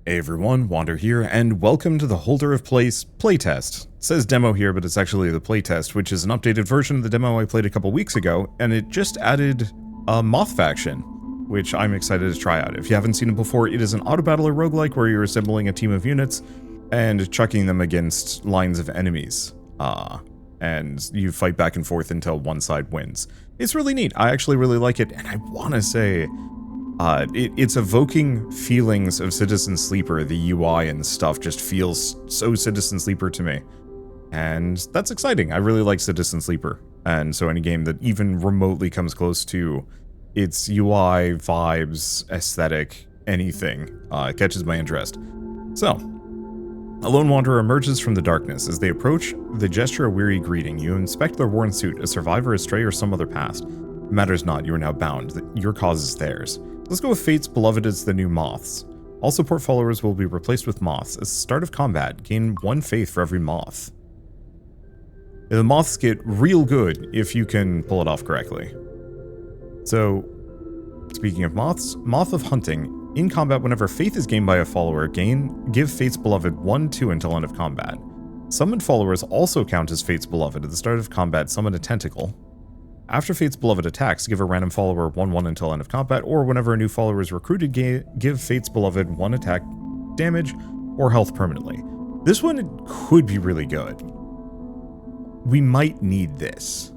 Hey everyone, Wander here, and welcome to the Holder of Place playtest. It says demo here, but it's actually the playtest, which is an updated version of the demo I played a couple weeks ago, and it just added a Moth faction, which I'm excited to try out. If you haven't seen it before, it is an auto-battler roguelike where you're assembling a team of units and chucking them against lines of enemies. And you fight back and forth until one side wins. It's really neat. I actually really like it, and I want to say it's evoking feelings of Citizen Sleeper. The UI and stuff just feels so Citizen Sleeper to me. And that's exciting. I really like Citizen Sleeper. And so any game that even remotely comes close to its UI, vibes, aesthetic, anything, catches my interest. So, a lone wanderer emerges from the darkness. As they approach, they gesture a weary greeting. You inspect their worn suit, a survivor, a stray, or some other past. It matters not, you are now bound. Your cause is theirs. Let's go with Fate's Beloved as the new Moths. All support followers will be replaced with Moths. At the start of combat, gain 1 faith for every Moth. The Moths get real good if you can pull it off correctly. So, speaking of Moths, Moth of Hunting. In combat, whenever faith is gained by a follower, give Fate's Beloved 1/2 until end of combat. Summoned followers also count as Fate's Beloved. At the start of combat, summon a tentacle. After Fate's Beloved attacks, give a random follower 1/1 until end of combat, or whenever a new follower is recruited, give Fate's Beloved 1 attack damage or health permanently. This one could be really good. We might need this.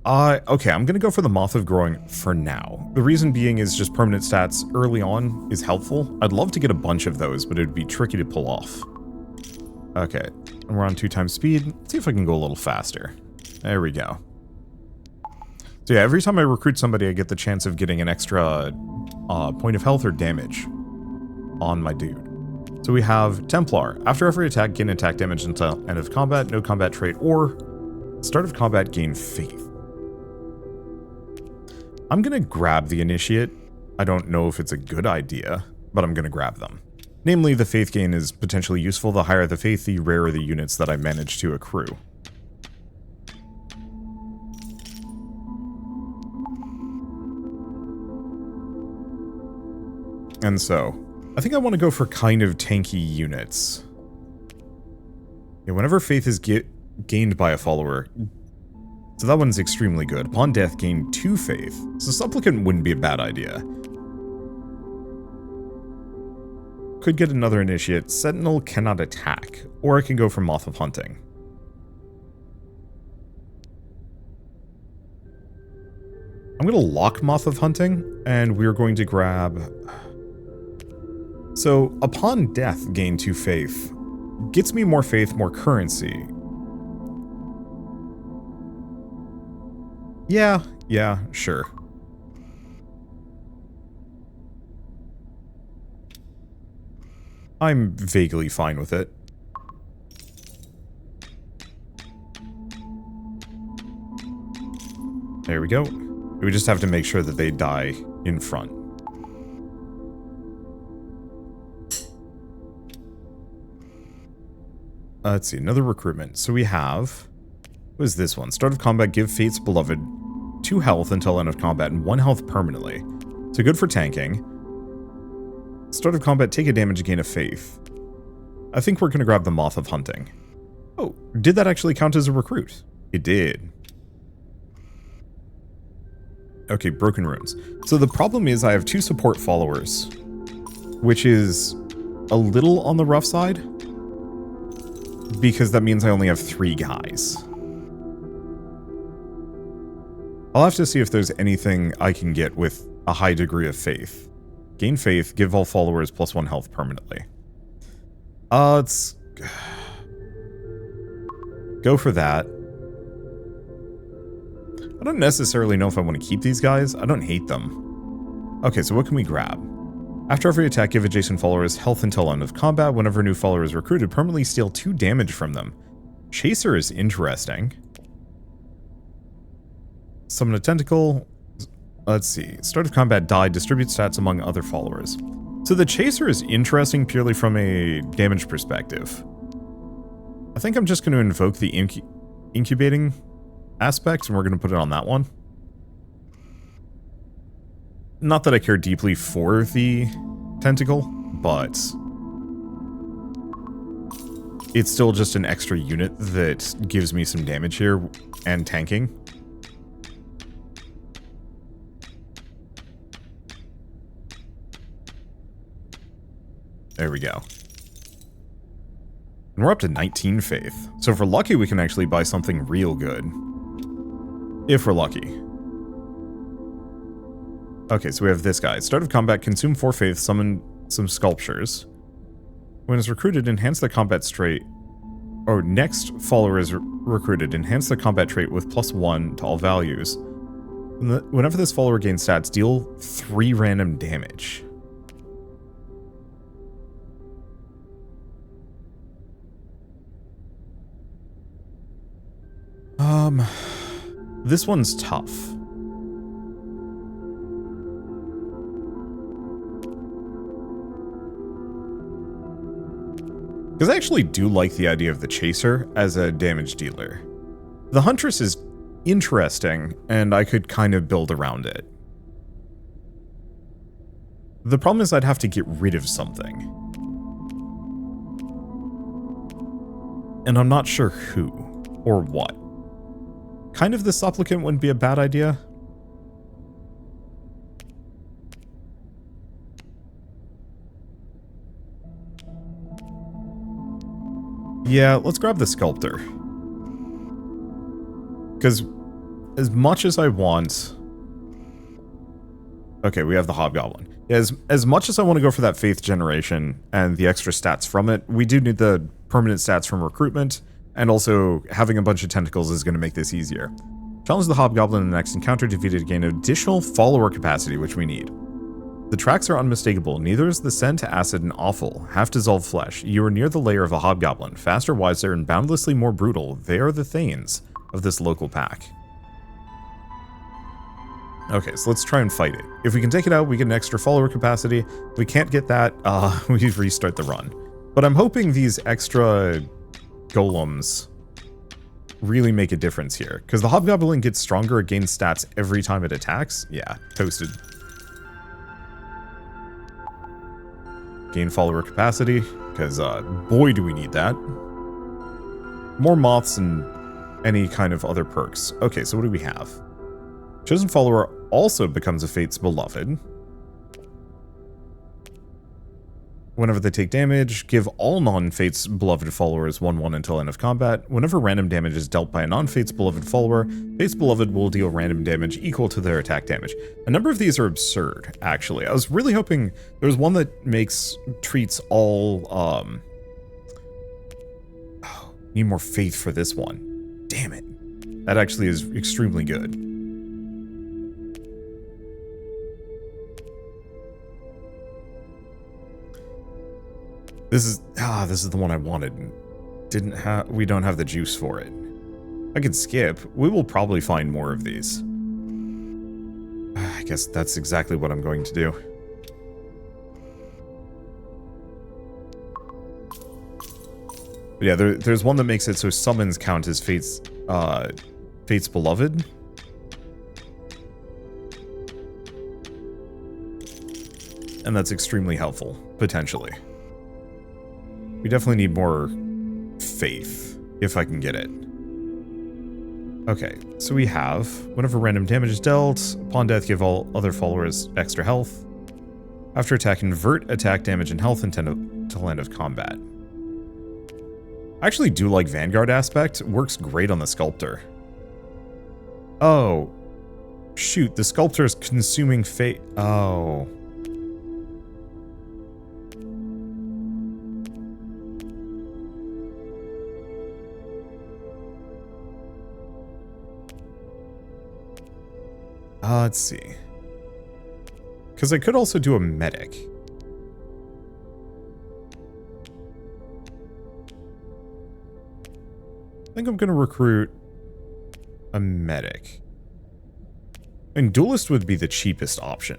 Okay, I'm gonna go for the Moth of Growing for now. The reason being is just permanent stats early on is helpful. I'd love to get a bunch of those, but it'd be tricky to pull off. Okay, and we're on 2 times speed. Let's see if I can go a little faster. There we go. So yeah, every time I recruit somebody, I get the chance of getting an extra point of health or damage on my dude. So we have Templar. After every attack, gain attack damage until end of combat, no combat trait, or start of combat, gain faith. I'm gonna grab the Initiate. I don't know if it's a good idea, but I'm gonna grab them. Namely, the faith gain is potentially useful. The higher the faith, the rarer the units that I manage to accrue. And so, I think I want to go for kind of tanky units. Yeah, whenever faith is gained by a follower, so that one's extremely good. Upon death, gain 2 faith. So Supplicant wouldn't be a bad idea. Could get another Initiate. Sentinel cannot attack, or I can go for Moth of Hunting. I'm going to lock Moth of Hunting, and we're going to grab... So, upon death, gain 2 faith. Gets me more faith, more currency. Yeah, sure. I'm vaguely fine with it. There we go. We just have to make sure that they die in front. Let's see, another recruitment. So we have... What is this one? Start of combat, give Fate's Beloved 2 health until end of combat and 1 health permanently. So good for tanking. Start of combat, take a damage, gain a faith. I think we're going to grab the Moth of Hunting. Oh, did that actually count as a recruit? It did. Okay, Broken Runes. So the problem is I have 2 support followers, which is a little on the rough side, because that means I only have 3 guys. I'll have to see if there's anything I can get with a high degree of faith. Gain faith, give all followers +1 health permanently. Let's go for that. I don't necessarily know if I want to keep these guys. I don't hate them. Okay, so what can we grab? After every attack, give adjacent followers health until end of combat. Whenever a new follower is recruited, permanently steal 2 damage from them. Chaser is interesting. Summon a tentacle. Let's see. Start of combat, die, distribute stats among other followers. So the Chaser is interesting purely from a damage perspective. I think I'm just going to invoke the incubating aspect, and we're going to put it on that one. Not that I care deeply for the tentacle, but it's still just an extra unit that gives me some damage here and tanking. There we go. And we're up to 19 faith. So if we're lucky, we can actually buy something real good. If we're lucky. Okay, so we have this guy. Start of combat, consume 4 faith, summon some sculptures. When it's recruited, enhance the combat trait. Or next follower is recruited, enhance the combat trait with +1 to all values. Whenever this follower gains stats, deal 3 random damage. This one's tough. Because I actually do like the idea of the Chaser as a damage dealer. The Huntress is interesting, and I could kind of build around it. The problem is I'd have to get rid of something. And I'm not sure who, or what. Kind of the Supplicant wouldn't be a bad idea. Yeah, let's grab the Sculptor. Because as much as I want... Okay, we have the Hobgoblin. As much as I want to go for that Faith Generation and the extra stats from it, we do need the permanent stats from recruitment, and also having a bunch of tentacles is going to make this easier. Challenge the Hobgoblin in the next encounter, defeated, gain additional follower capacity, which we need. The tracks are unmistakable. Neither is the scent, acid, and awful. Half-dissolved flesh. You are near the lair of a Hobgoblin. Faster, wiser, and boundlessly more brutal. They are the Thanes of this local pack. Okay, so let's try and fight it. If we can take it out, we get an extra follower capacity. If we can't get that, we restart the run. But I'm hoping these extra golems really make a difference here. Because the Hobgoblin gets stronger, it gains stats every time it attacks. Yeah, toasted. Gain follower capacity, because boy do we need that. More moths and any kind of other perks. Okay, so what do we have? Chosen follower also becomes a Fate's Beloved. Whenever they take damage, give all non-Fate's Beloved followers 1/1 until end of combat. Whenever random damage is dealt by a non-Fate's Beloved follower, Fate's Beloved will deal random damage equal to their attack damage. A number of these are absurd, actually. I was really hoping there was one that treats all, need more faith for this one. Damn it. That actually is extremely good. This is the one I wanted. We don't have the juice for it. I could skip. We will probably find more of these. I guess that's exactly what I'm going to do. But yeah, there's one that makes it so summons count as Fate's Beloved. And that's extremely helpful, potentially. We definitely need more faith, if I can get it. Okay, so we have, whenever random damage is dealt, upon death give all other followers extra health. After attack, convert attack damage and health until end of combat. I actually do like Vanguard aspect, works great on the Sculptor. Oh, shoot, the Sculptor is consuming faith. Oh. Let's see. Because I could also do a medic. I think I'm going to recruit a medic. And duelist would be the cheapest option.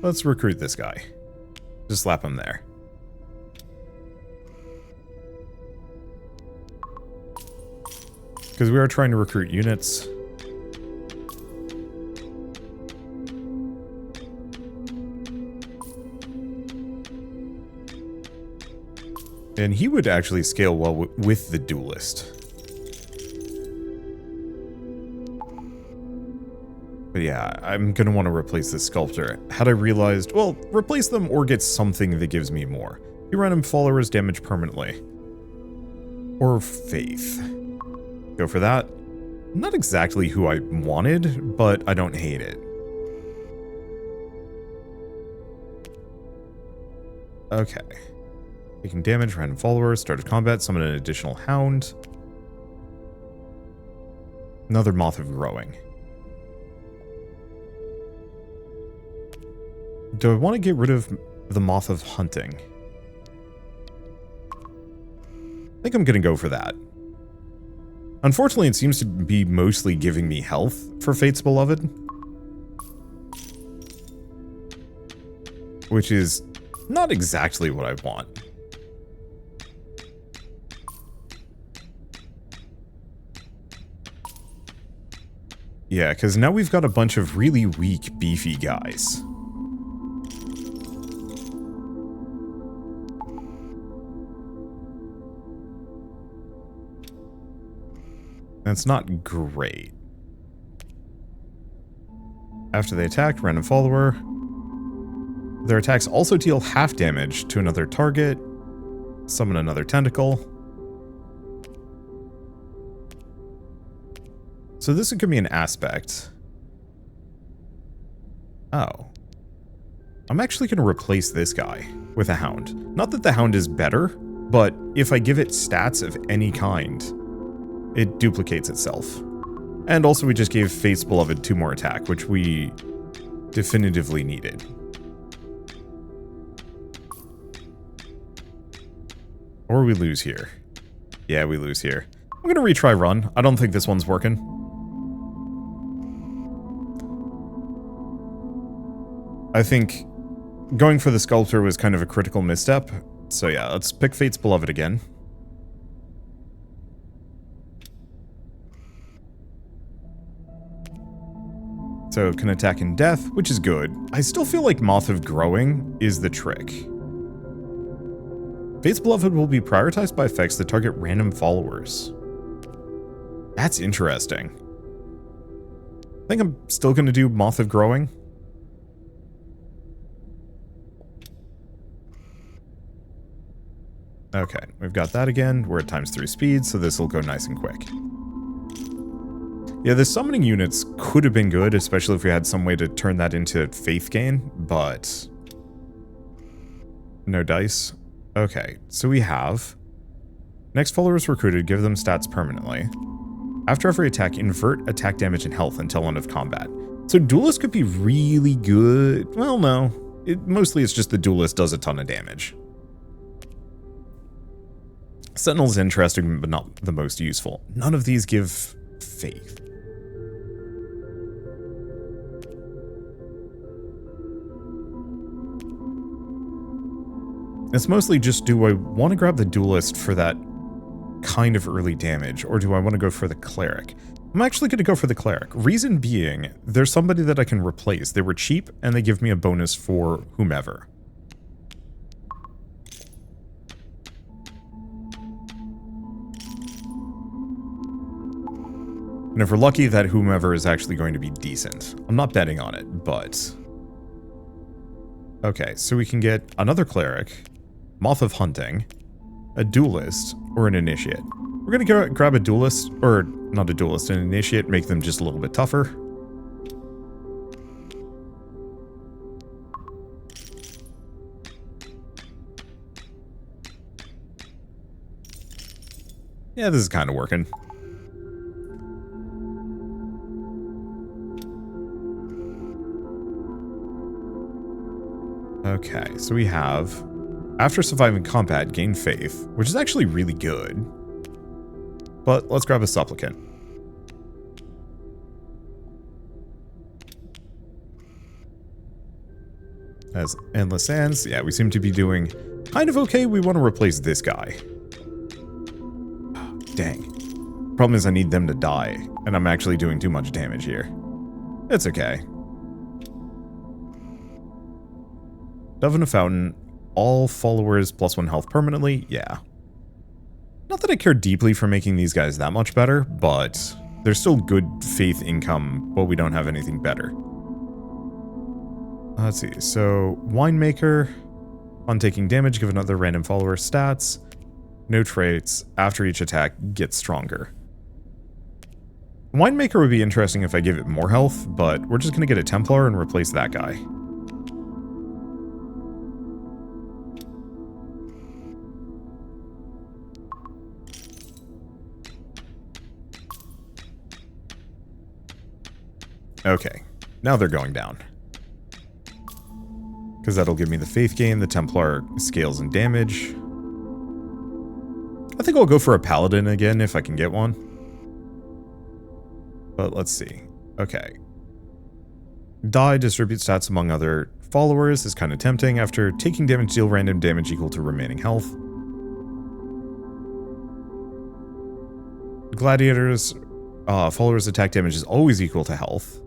Let's recruit this guy. Just slap him there. Because we are trying to recruit units. And he would actually scale well with the duelist. But yeah, I'm going to want to replace the sculptor. Had I realized, well, replace them or get something that gives me more. You random followers damage permanently. Or faith. Go for that. Not exactly who I wanted, but I don't hate it. Okay. Taking damage, random followers, start of combat, summon an additional hound. Another Moth of Growing. Do I want to get rid of the Moth of Hunting? I think I'm going to go for that. Unfortunately, it seems to be mostly giving me health for Fate's Beloved. Which is not exactly what I want. Yeah, because now we've got a bunch of really weak, beefy guys. That's not great. After they attack, random follower. Their attacks also deal half damage to another target. Summon another tentacle. So this could be an aspect. Oh. I'm actually going to replace this guy with a hound. Not that the hound is better, but if I give it stats of any kind, it duplicates itself. And also we just gave Fate's Beloved 2 more attack, which we definitively needed. Or we lose here. Yeah, we lose here. I'm going to retry run. I don't think this one's working. I think going for the sculptor was kind of a critical misstep. So yeah, let's pick Fate's Beloved again. So can attack in death, which is good. I still feel like Moth of Growing is the trick. Fate's Beloved will be prioritized by effects that target random followers. That's interesting. I think I'm still going to do Moth of Growing. Okay, we've got that again. We're at ×3 speed, so this will go nice and quick. Yeah, the summoning units could have been good, especially if we had some way to turn that into faith gain, but no dice. Okay, so we have next followers recruited, give them stats permanently. After every attack, invert attack damage and health until end of combat. So Duelist could be really good. Well, no. Mostly it's just the Duelist does a ton of damage. Sentinel's interesting, but not the most useful. None of these give faith. It's mostly just, do I want to grab the Duelist for that kind of early damage, or do I want to go for the Cleric? I'm actually going to go for the Cleric. Reason being, there's somebody that I can replace. They were cheap, and they give me a bonus for whomever. And if we're lucky, that whomever is actually going to be decent. I'm not betting on it, but... Okay, so we can get another Cleric, Moth of Hunting, a Duelist, or an Initiate. We're going to grab a Duelist, or not a Duelist, an Initiate, make them just a little bit tougher. Yeah, this is kind of working. Okay, so we have, after surviving combat, gain faith, which is actually really good. But let's grab a Supplicant. As Endless Sands, yeah, we seem to be doing kind of okay. We want to replace this guy. Dang. Problem is I need them to die, and I'm actually doing too much damage here. It's okay. Dove in a Fountain. All followers +1 health permanently. Yeah. Not that I care deeply for making these guys that much better, but there's still good faith income, but we don't have anything better. Let's see. So, Winemaker. On taking damage, give another random follower stats. No traits. After each attack, gets stronger. Winemaker would be interesting if I give it more health, but we're just going to get a Templar and replace that guy. Okay, now they're going down. Because that'll give me the faith gain, the Templar scales and damage. I think I'll go for a Paladin again if I can get one. But let's see. Okay. Die, distribute stats among other followers is kind of tempting. After taking damage, deal random damage equal to remaining health. Gladiators, followers' attack damage is always equal to health.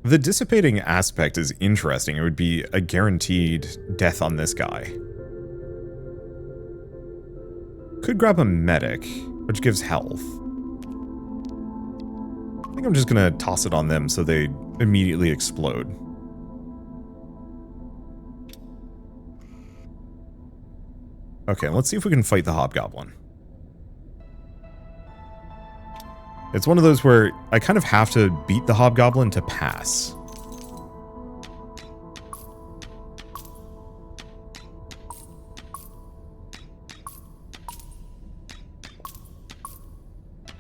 The dissipating aspect is interesting. It would be a guaranteed death on this guy. Could grab a medic, which gives health. I think I'm just gonna toss it on them so they immediately explode. Okay, let's see if we can fight the Hobgoblin. It's one of those where I kind of have to beat the Hobgoblin to pass.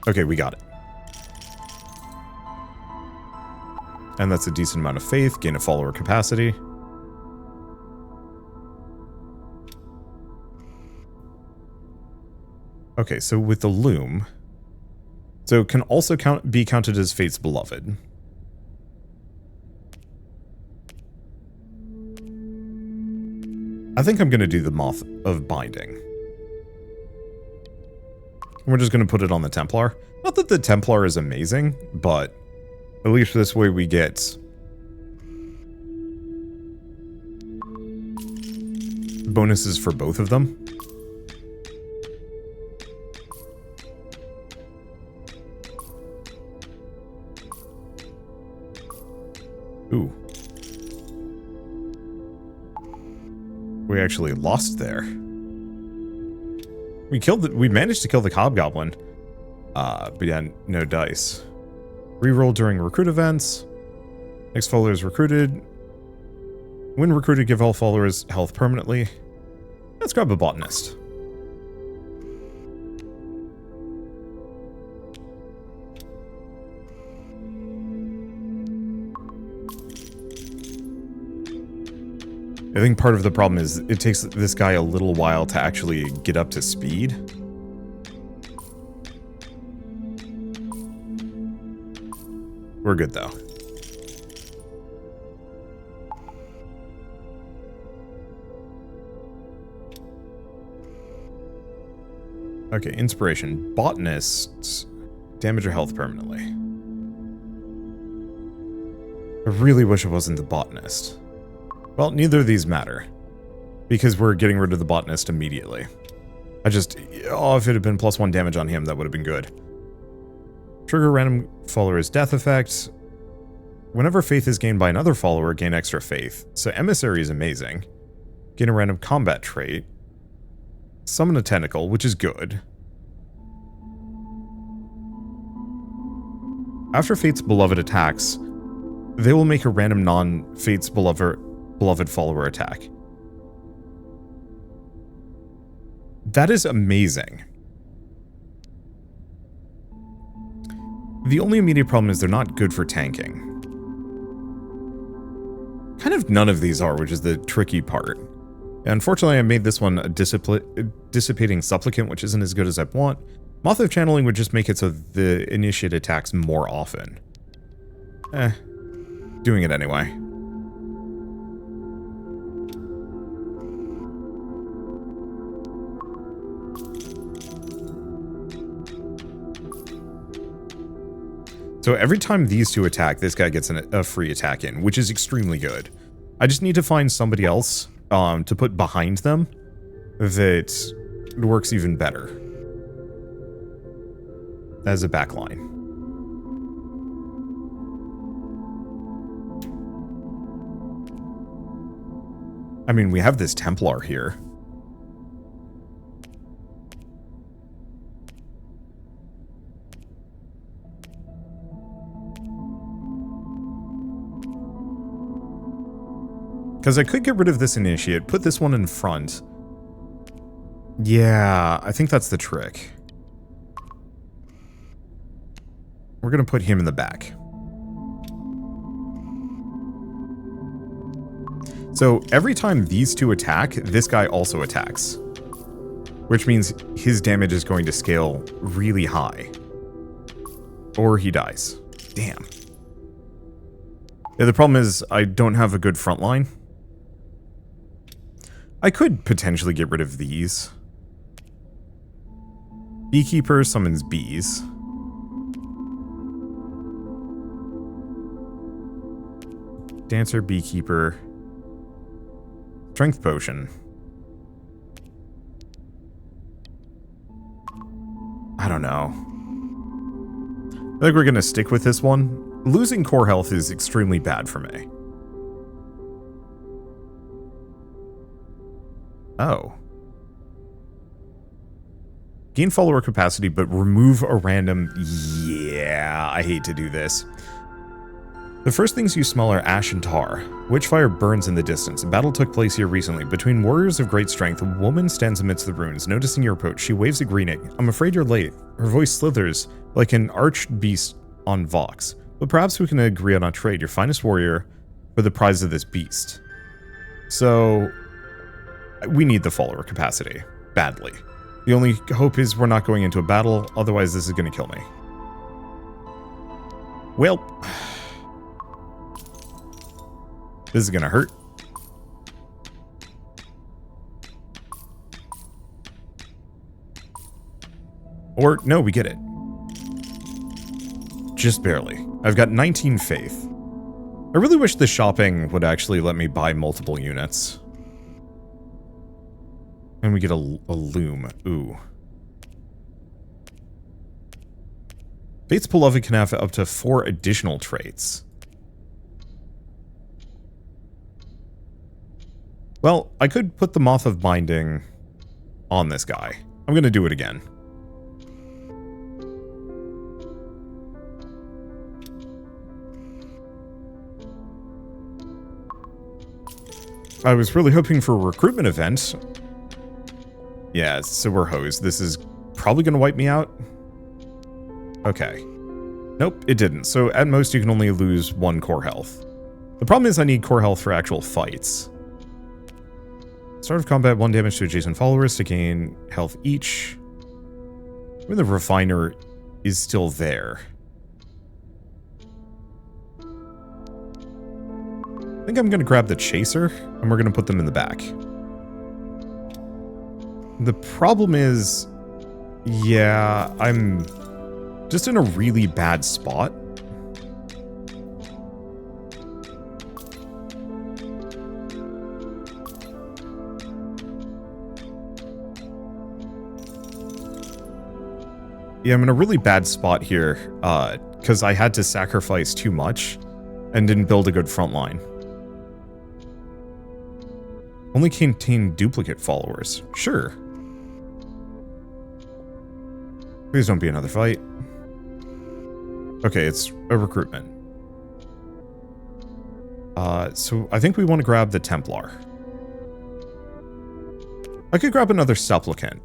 Okay, we got it. And that's a decent amount of faith, gain a follower capacity. Okay, so with the Loom... So can also be counted as Fate's Beloved. I think I'm going to do the Moth of Binding. We're just going to put it on the Templar. Not that the Templar is amazing, but at least this way we get bonuses for both of them. Ooh. We actually lost there. We managed to kill the Hobgoblin. But yeah, no dice. Reroll during recruit events. Next follower is recruited. When recruited, give all followers health permanently. Let's grab a botanist. I think part of the problem is it takes this guy a little while to actually get up to speed. We're good though. Okay, inspiration. Botanists damage or health permanently. I really wish it wasn't the botanist. Well, neither of these matter, because we're getting rid of the botanist immediately. If it had been +1 damage on him, that would have been good. Trigger random follower's death effect. Whenever faith is gained by another follower, gain extra faith. So Emissary is amazing. Gain a random combat trait. Summon a tentacle, which is good. After Fate's Beloved attacks, they will make a random non-Fate's Beloved follower attack. That is amazing. The only immediate problem is they're not good for tanking. Kind of none of these are, which is the tricky part. Unfortunately, I made this one a dissipating supplicant, which isn't as good as I want. Moth of Channeling would just make it so the initiate attacks more often. Doing it anyway. So every time these two attack, this guy gets a free attack in, which is extremely good. I just need to find somebody else to put behind them that works even better as a backline. I mean, we have this Templar here. Because I could get rid of this Initiate, put this one in front. Yeah, I think that's the trick. We're going to put him in the back. So every time these two attack, this guy also attacks. Which means his damage is going to scale really high. Or he dies. Damn. Yeah, the problem is I don't have a good front line. I could potentially get rid of these. Beekeeper summons bees. Dancer, Beekeeper. Strength Potion. I don't know. I think we're going to stick with this one. Losing core health is extremely bad for me. Oh. Gain follower capacity, but remove a random... Yeah, I hate to do this. The first things you smell are ash and tar. Witchfire burns in the distance. A battle took place here recently. Between warriors of great strength, a woman stands amidst the ruins. Noticing your approach, she waves a greeting. I'm afraid you're late. Her voice slithers like an arched beast on Vox. But perhaps we can agree on a trade. Your finest warrior for the prize of this beast. So... we need the follower capacity. Badly. The only hope is we're not going into a battle, otherwise this is going to kill me. Well... this is going to hurt. Or, no, we get it. Just barely. I've got 19 faith. I really wish the shopping would actually let me buy multiple units. And we get a loom. Ooh. Fate's Beloved can have up to 4 additional traits. Well, I could put the Moth of Binding on this guy. I'm going to do it again. I was really hoping for a recruitment event. Yeah, so we're hosed. This is probably going to wipe me out. Okay. Nope, it didn't. So at most you can only lose 1 core health. The problem is I need core health for actual fights. Start of combat, 1 damage to adjacent followers to gain health each. When the refiner is still there. I think I'm going to grab the chaser, and we're going to put them in the back. The problem is, yeah, I'm just in a really bad spot. Yeah, I'm in a really bad spot here, because I had to sacrifice too much and didn't build a good front line. Only contain duplicate followers. Sure. Please don't be another fight. Okay, it's a recruitment. So I think we want to grab the Templar. I could grab another Supplicant.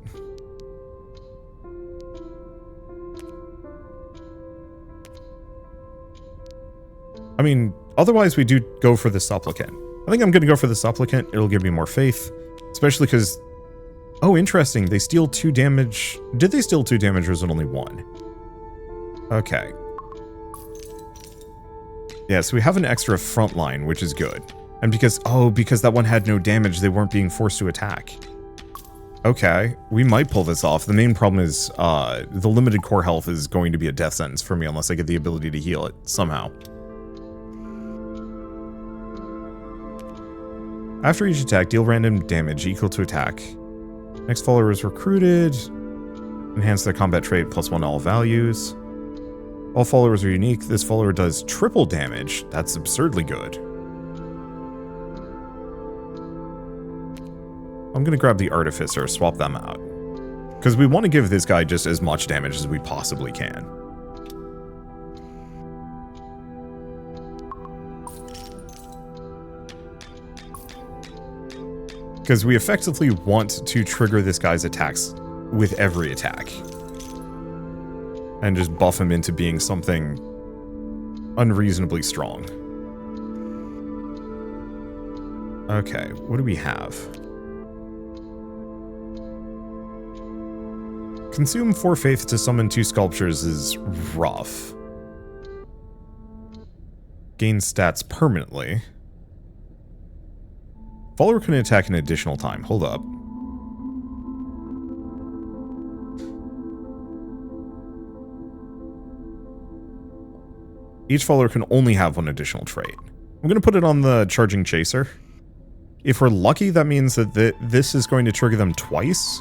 I mean, otherwise we do go for the Supplicant. I think I'm going to go for the Supplicant. It'll give me more faith. Especially because... oh, interesting. They steal 2 damage. Did they steal 2 damage or was it only 1? Okay. Yeah, so we have an extra front line, which is good. And because... oh, because that one had no damage, they weren't being forced to attack. Okay, we might pull this off. The main problem is the limited core health is going to be a death sentence for me unless I get the ability to heal it somehow. After each attack, deal random damage equal to attack. Next follower is recruited. Enhance their combat trait +1 all values. All followers are unique. This follower does triple damage. That's absurdly good. I'm going to grab the Artificer, swap them out. Because we want to give this guy just as much damage as we possibly can. Because we effectively want to trigger this guy's attacks with every attack. And just buff him into being something unreasonably strong. Okay, what do we have? Consume 4 faith to summon 2 sculptures is rough. Gain stats permanently. Follower can attack an additional time. Hold up. Each follower can only have 1 additional trait. I'm going to put it on the Charging Chaser. If we're lucky, that means that this is going to trigger them twice.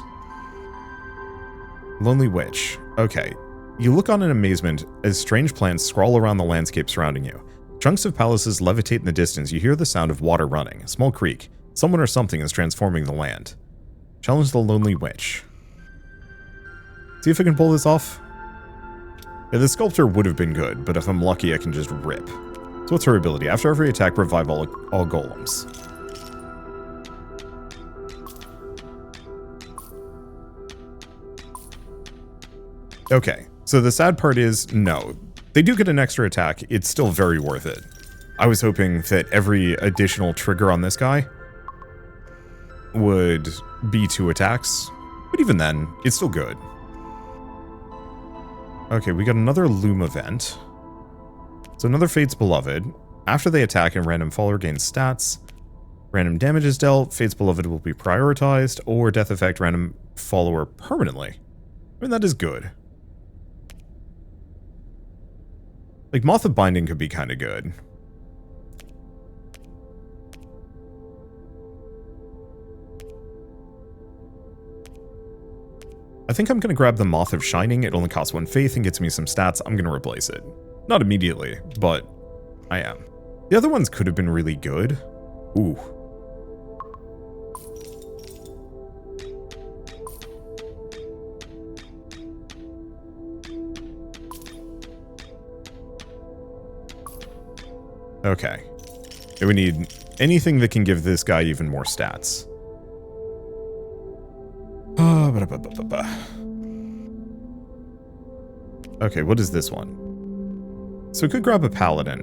Lonely Witch. Okay. You look on in amazement as strange plants scrawl around the landscape surrounding you. Chunks of palaces levitate in the distance. You hear the sound of water running. A small creek. Someone or something is transforming the land. Challenge the Lonely Witch. See if I can pull this off. Yeah, the sculpture would have been good, but if I'm lucky, I can just rip. So what's her ability? After every attack, revive all golems. Okay, so the sad part is, no. They do get an extra attack. It's still very worth it. I was hoping that every additional trigger on this guy would be 2 attacks, but even then, it's still good. Okay, we got another Loom event. So another Fate's Beloved. After they attack, a random follower gains stats. Random damage is dealt. Fate's Beloved will be prioritized, or death effect random follower permanently. I mean, that is good. Like, Moth of Binding could be kind of good. I think I'm going to grab the Moth of Shining. It only costs 1 faith and gets me some stats. I'm going to replace it. Not immediately, but I am. The other ones could have been really good. Ooh. Okay. We need anything that can give this guy even more stats. Okay, what is this one? So we could grab a paladin.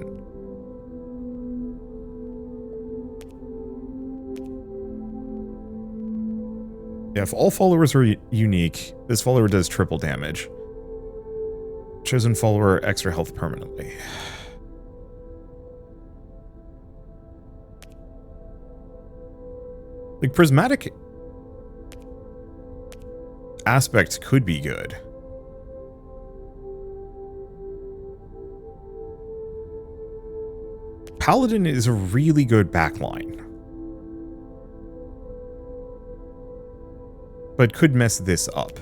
Yeah, if all followers are unique, this follower does triple damage. Chosen follower, extra health permanently. Like, prismatic aspect could be good. Paladin is a really good backline, but could mess this up.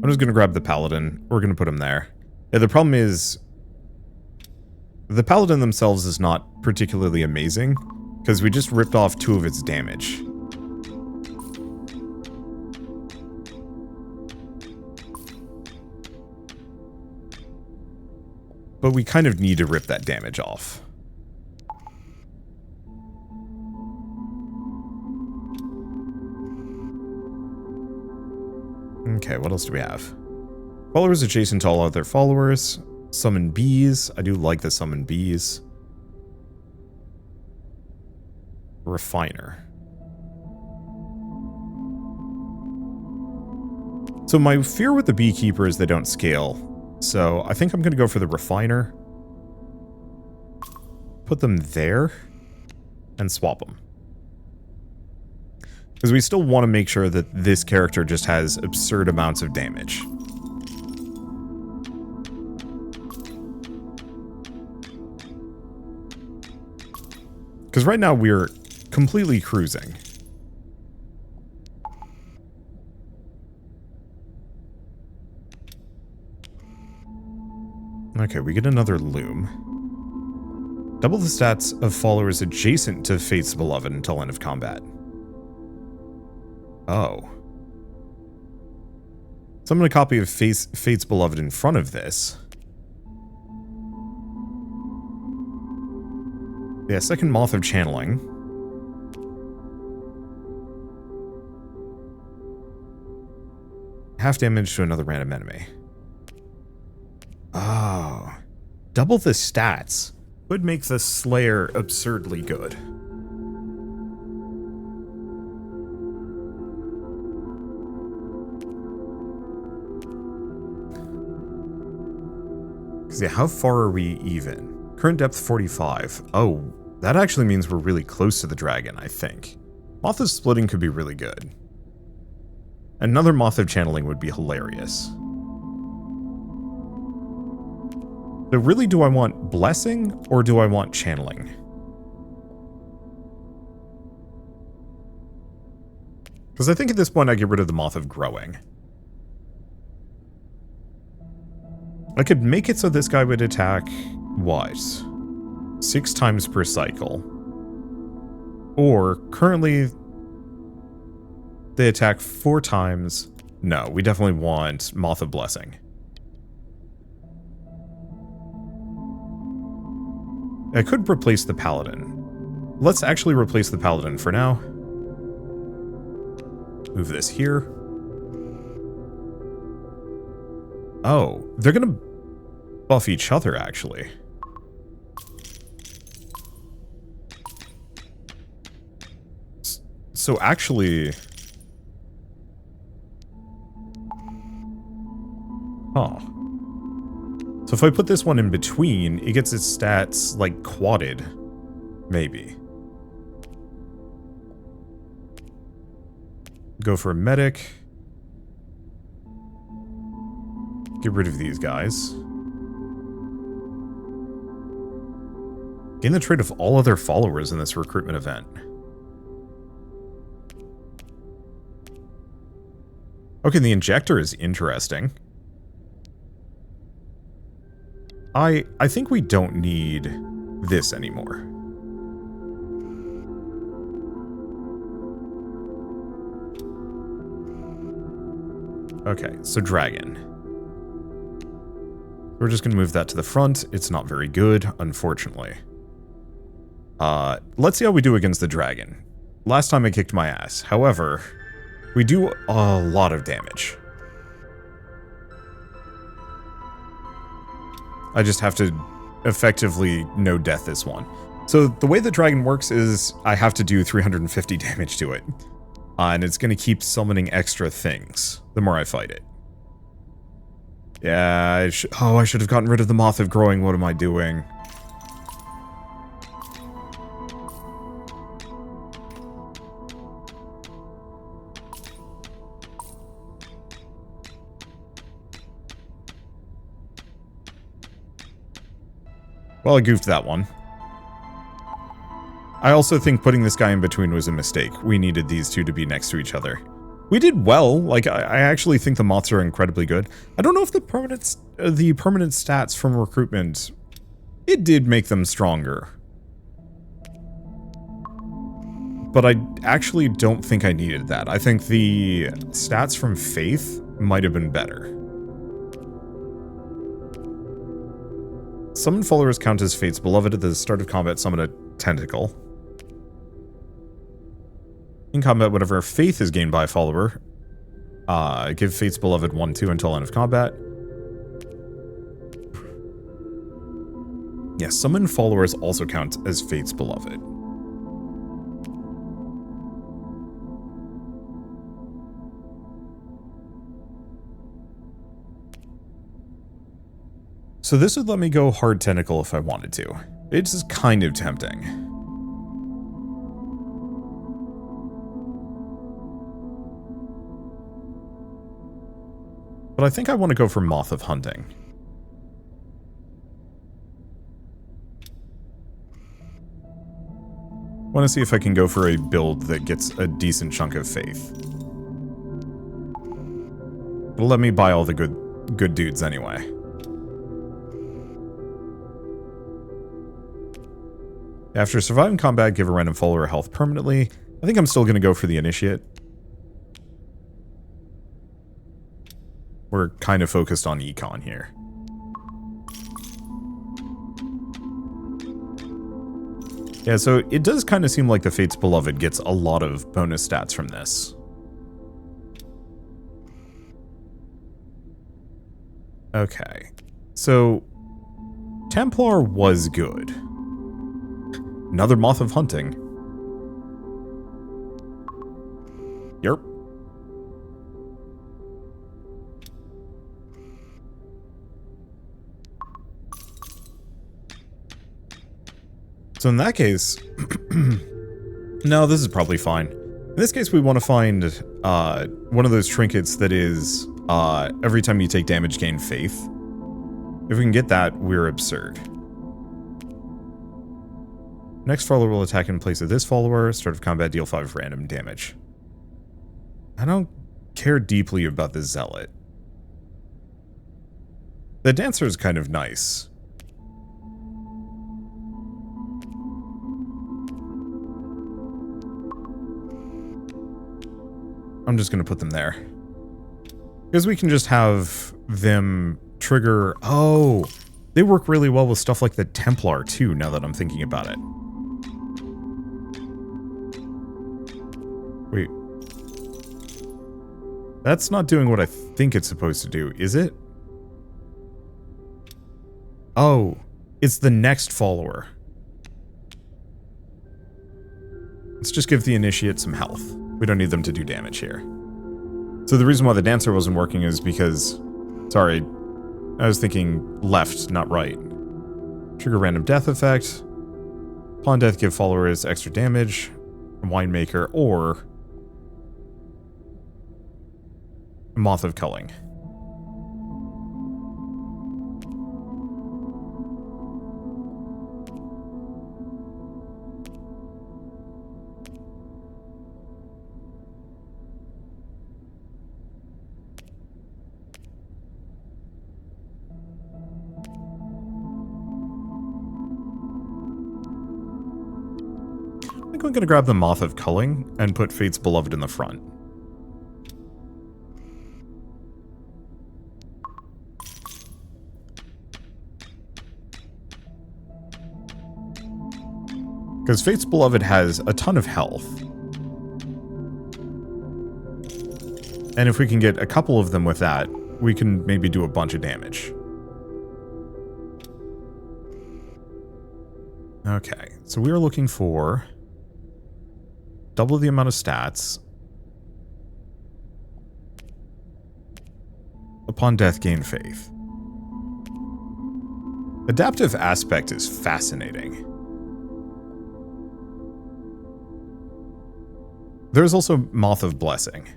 I'm just going to grab the Paladin. We're going to put him there. Yeah, the problem is the Paladin themselves is not particularly amazing, because we just ripped off 2 of its damage. But we kind of need to rip that damage off. Okay, what else do we have? Followers adjacent to all other followers. Summon bees. I do like the summon bees. Refiner. So my fear with the beekeeper is they don't scale. So I think I'm going to go for the refiner. put them there and swap them. Because we still want to make sure that this character just has absurd amounts of damage. Because right now we're completely cruising. Okay, we get another loom. Double the stats of followers adjacent to Fate's Beloved until end of combat. Oh. Summon a copy of Fate's Beloved in front of this. Yeah, second Moth of Channeling. Half damage to another random enemy. Oh. Double the stats would make the Slayer absurdly good. Because yeah, how far are we even? Current depth 45. Oh, that actually means we're really close to the dragon, I think. Moth of Splitting could be really good. Another Moth of Channeling would be hilarious. So really, do I want Blessing or do I want Channeling? Because I think at this point I get rid of the Moth of Growing. I could make it so this guy would attack, what? 6 times per cycle. Or, currently, they attack 4 times. No, we definitely want Moth of Blessing. I could replace the Paladin. Let's actually replace the Paladin for now. Move this here. Oh, they're gonna buff each other, actually. So actually... Huh. So if I put this one in between, it gets its stats, like, quadded. Maybe. Go for a medic. Get rid of these guys. Gain the trait of all other followers in this recruitment event. Okay, the injector is interesting. I think we don't need this anymore. Okay, so dragon. We're just gonna move that to the front. It's not very good, unfortunately. Let's see how we do against the dragon. Last time I kicked my ass. However, we do a lot of damage. I just have to effectively no-death this one. So the way the dragon works is I have to do 350 damage to it. And it's gonna keep summoning extra things the more I fight it. Yeah, I should have gotten rid of the Moth of Growing. What am I doing? Well, I goofed that one. I also think putting this guy in between was a mistake. We needed these two to be next to each other. We did well. Like, I actually think the moths are incredibly good. I don't know if the permanent stats from recruitment, it did make them stronger. But I actually don't think I needed that. I think the stats from Faith might have been better. Summon followers count as Fate's Beloved. At the start of combat, summon a tentacle. In combat, whatever Faith is gained by a follower, give Fate's Beloved 1/2 until end of combat. Yes, summon followers also count as Fate's Beloved. So this would let me go hard tentacle if I wanted to. It's kind of tempting. But I think I want to go for Moth of Hunting. I want to see if I can go for a build that gets a decent chunk of faith. It'll let me buy all the good dudes anyway. After surviving combat, give a random follower health permanently. I think I'm still going to go for the Initiate. We're kind of focused on Econ here. Yeah, so it does kind of seem like the Fates Beloved gets a lot of bonus stats from this. Okay, so Templar was good. Another Moth of Hunting. Yep. So in that case, no, this is probably fine. In this case, we want to find one of those trinkets that is every time you take damage, gain faith. If we can get that, we're absurd. Next follower will attack in place of this follower. Start of combat, deal 5 random damage. I don't care deeply about the Zealot. The Dancer is kind of nice. I'm just going to put them there. Because we can just have them trigger... Oh! They work really well with stuff like the Templar, too, now that I'm thinking about it. Wait. That's not doing what I think it's supposed to do, is it? Oh, it's the next follower. Let's just give the Initiate some health. We don't need them to do damage here. So the reason why the Dancer wasn't working is because... Sorry, I was thinking left, not right. Trigger random death effect. Upon death, give followers extra damage from Winemaker or... Moth of Culling. I think I'm going to grab the Moth of Culling and put Fate's Beloved in the front. Because Fate's Beloved has a ton of health. And if we can get a couple of them with that, we can maybe do a bunch of damage. Okay, so we are looking for double the amount of stats. Upon death, gain faith. Adaptive aspect is fascinating. There's also Moth of Blessing.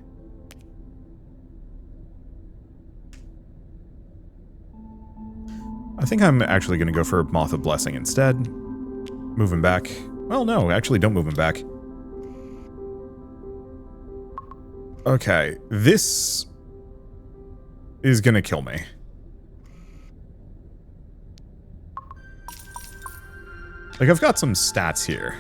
I think I'm actually going to go for Moth of Blessing instead. Move him back. Well, no, actually don't move him back. Okay, this is going to kill me. Like, I've got some stats here.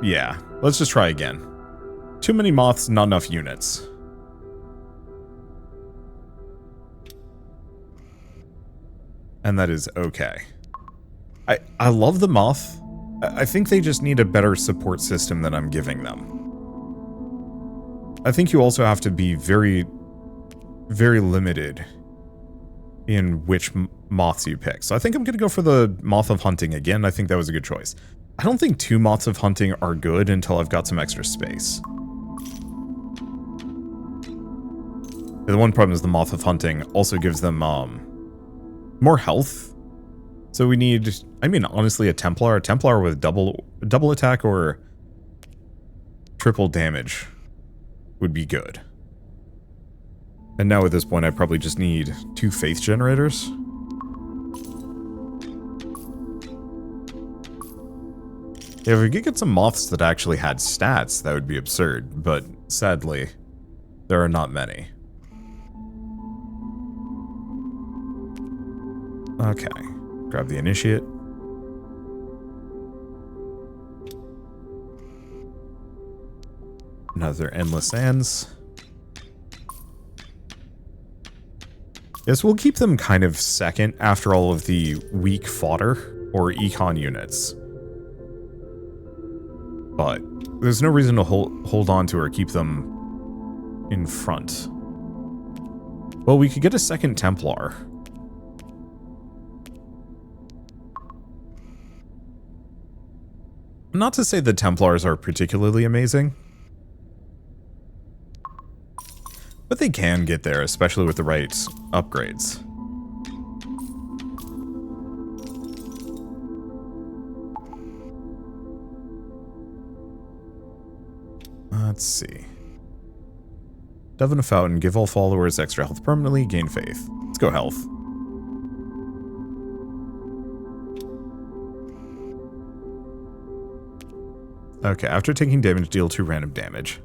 Yeah, let's just try again. Too many moths, not enough units. And that is okay. I love the moth. I think they just need a better support system than I'm giving them. I think you also have to be very, very limited in which moths you pick. So I think I'm going to go for the Moth of Hunting again. I think that was a good choice. I don't think 2 Moths of Hunting are good until I've got some extra space. The one problem is the Moth of Hunting also gives them more health. So we need, I mean, honestly, a Templar with double attack or triple damage would be good. And now at this point, I probably just need 2 faith generators. Yeah, if we could get some moths that actually had stats, that would be absurd, but sadly, there are not many. Okay, grab the initiate. Another Endless Sands. Yes, we'll keep them kind of second after all of the weak fodder or econ units. But there's no reason to hold on to or keep them in front. Well, we could get a second Templar. Not to say the Templars are particularly amazing, but they can get there, especially with the right upgrades. Let's see. Dove in a Fountain, give all followers extra health permanently, gain faith. Let's go health. Okay, after taking damage, deal 2 random damage.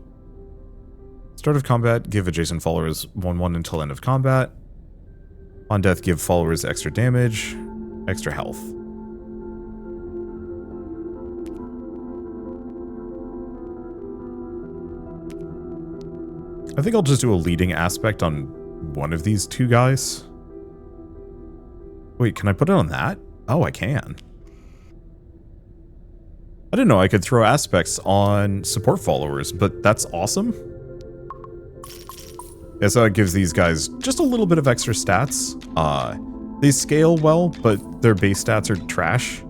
Start of combat, give adjacent followers 1/1 until end of combat. On death, give followers extra damage, extra health. I think I'll just do a leading aspect on one of these 2 guys. Wait, can I put it on that? Oh, I can. I didn't know I could throw aspects on support followers, but that's awesome. Yeah, so it gives these guys just a little bit of extra stats. They scale well, but their base stats are trash.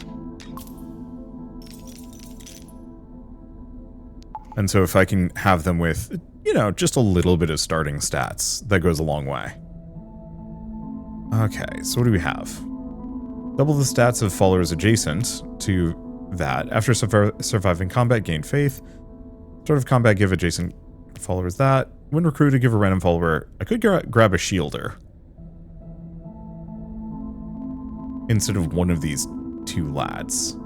And so if I can have them with, you know, just a little bit of starting stats, that goes a long way. Okay, so what do we have? Double the stats of followers adjacent to that. After surviving combat, gain faith. Start of combat, give adjacent followers that. When recruited, give a random follower. I could grab a shielder instead of one of these 2 lads.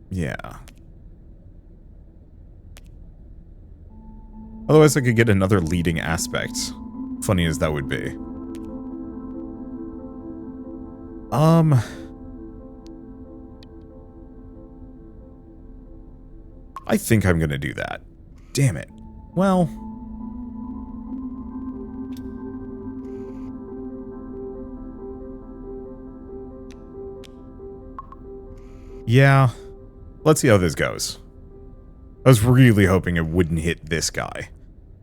Yeah. Otherwise, I could get another leading aspect. Funny as that would be. I think I'm gonna do that. Damn it. Well. Yeah. Let's see how this goes. I was really hoping it wouldn't hit this guy.